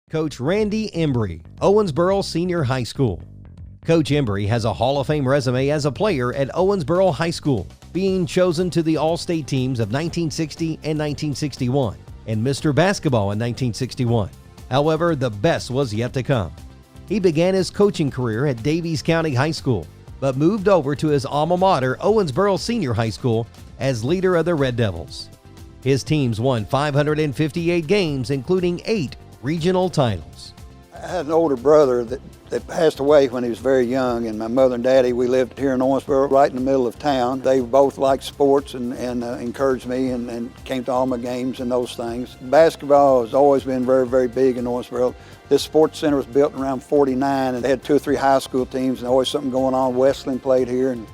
Coach Randy Embry, Owensboro Senior High School. Coach Embry has a Hall of Fame resume as a player at Owensboro High School, being chosen to the All-State teams of 1960 and 1961, and Mr. Basketball in 1961. However, the best was yet to come. He began his coaching career at Daviess County High School, but moved over to his alma mater, Owensboro Senior High School, as leader of the Red Devils. His teams won 558 games, including 8 regional titles. I had an older brother that passed away when he was very young, and my mother and daddy, we lived here in Owensboro, right in the middle of town. They both liked sports and encouraged me and came to all my games and those things. Basketball has always been very, very big in Owensboro. This sports center was built around '49, and they had 2 or 3 high school teams, and always something going on. Wesleyan played here, and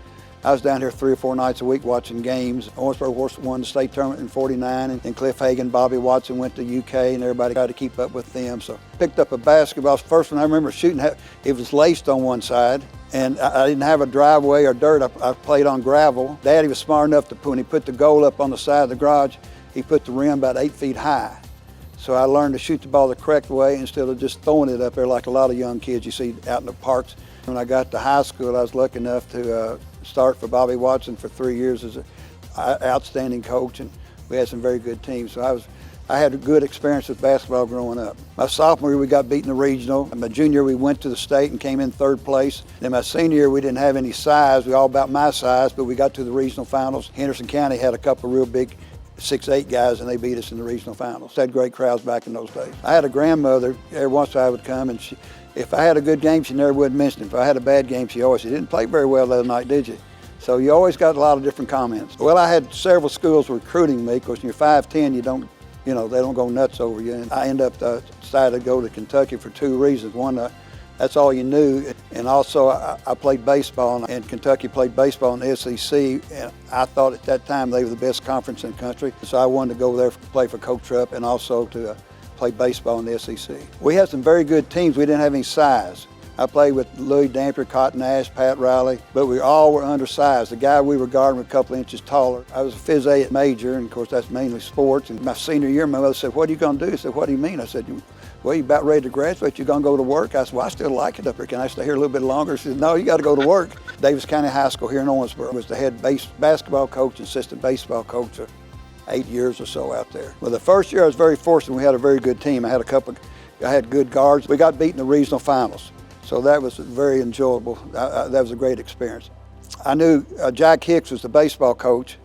I was down here 3 or 4 nights a week watching games. Owensboro won the state tournament in '49, and Cliff Hagan, Bobby Watson went to UK, and everybody tried to keep up with them. So picked up a basketball. First one I remember shooting, it was laced on one side, and I didn't have a driveway or dirt. I played on gravel. Daddy was smart enough to, when he put the goal up on the side of the garage, he put the rim about 8 feet high. So I learned to shoot the ball the correct way instead of just throwing it up there like a lot of young kids you see out in the parks. When I got to high school, I was lucky enough to start for Bobby Watson for 3 years as an outstanding coach, and we had some very good teams. So I had a good experience with basketball growing up. My sophomore year, we got beat in the regional. And my junior year, we went to the state and came in 3rd place. Then my senior year, we didn't have any size. We all about my size, but we got to the regional finals. Henderson County had a couple of real big 6'8" guys, and they beat us in the regional finals. Had great crowds back in those days. I had a grandmother, every once in a while I would come, and if I had a good game, she never would mention it. If I had a bad game, she always said, "You didn't play very well the other night, did you?" So you always got a lot of different comments. Well, I had several schools recruiting me, because when you're 5'10", they don't go nuts over you. And I ended up decided to go to Kentucky for 2 reasons. One, that's all you knew, and also I played baseball, and Kentucky played baseball in the SEC, and I thought at that time they were the best conference in the country. So I wanted to go there to play for Coach Rupp and also to play baseball in the SEC. We had some very good teams. We didn't have any size. I played with Louis Dampier, Cotton Ash, Pat Riley, but we all were undersized. The guy we were guarding was a couple inches taller. I was a Phys A major, and of course that's mainly sports. And my senior year, my mother said, "What are you going to do?" I said, "What do you mean?" I said, "Well, you about ready to graduate, you're going to go to work?" I said, "Well, I still like it up here. Can I stay here a little bit longer?" She said, "No, you got to go to work." Daviess County High School here in Owensboro. I was the head basketball coach and assistant baseball coach for 8 years or so out there. Well, the first year I was very fortunate. We had a very good team. I had good guards. We got beat in the regional finals. So that was very enjoyable. That was a great experience. I knew Jack Hicks was the baseball coach,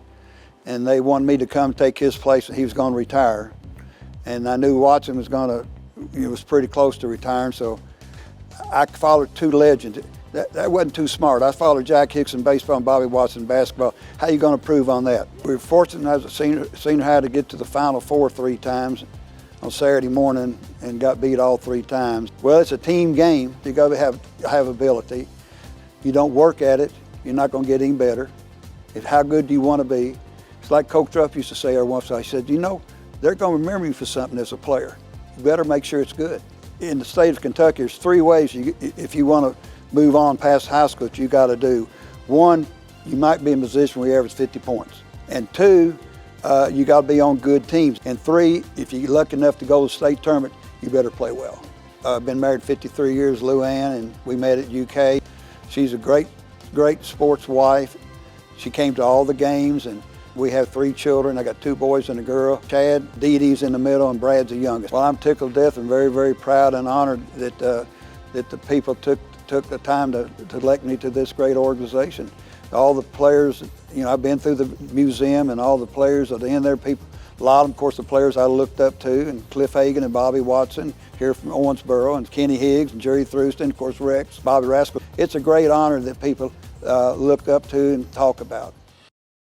and they wanted me to come take his place. He was going to retire. And I knew Watson was pretty close to retiring, so I followed 2 legends. That wasn't too smart. I followed Jack Hicks in baseball and Bobby Watson in basketball. How are you going to improve on that? We were fortunate as a senior high to get to the Final Four 3 times on Saturday morning and got beat all 3 times. Well, it's a team game. You got to have ability. You don't work at it, you're not going to get any better. How good do you want to be? It's like Coach Rupp used to say every once in a while. He said, they're going to remember you for something as a player. You better make sure it's good. In the state of Kentucky, there's 3 ways if you want to move on past high school that you got to do. 1, you might be in a position where you average 50 points. And 2, you got to be on good teams. And 3, if you're lucky enough to go to the state tournament, you better play well. I've been married 53 years, Lou Ann, and we met at UK. She's a great sports wife. She came to all the games, and we have 3 children. I got 2 boys and a girl. Chad, Dee Dee's in the middle, and Brad's the youngest. Well, I'm tickled to death and very, very proud and honored that the people took the time to elect me to this great organization. All the players, I've been through the museum, and all the players that are in there, a lot of them, of course, the players I looked up to, and Cliff Hagan and Bobby Watson here from Owensboro, and Kenny Higgs and Jerry Thruston, of course, Rex, Bobby Rascal. It's a great honor that people look up to and talk about.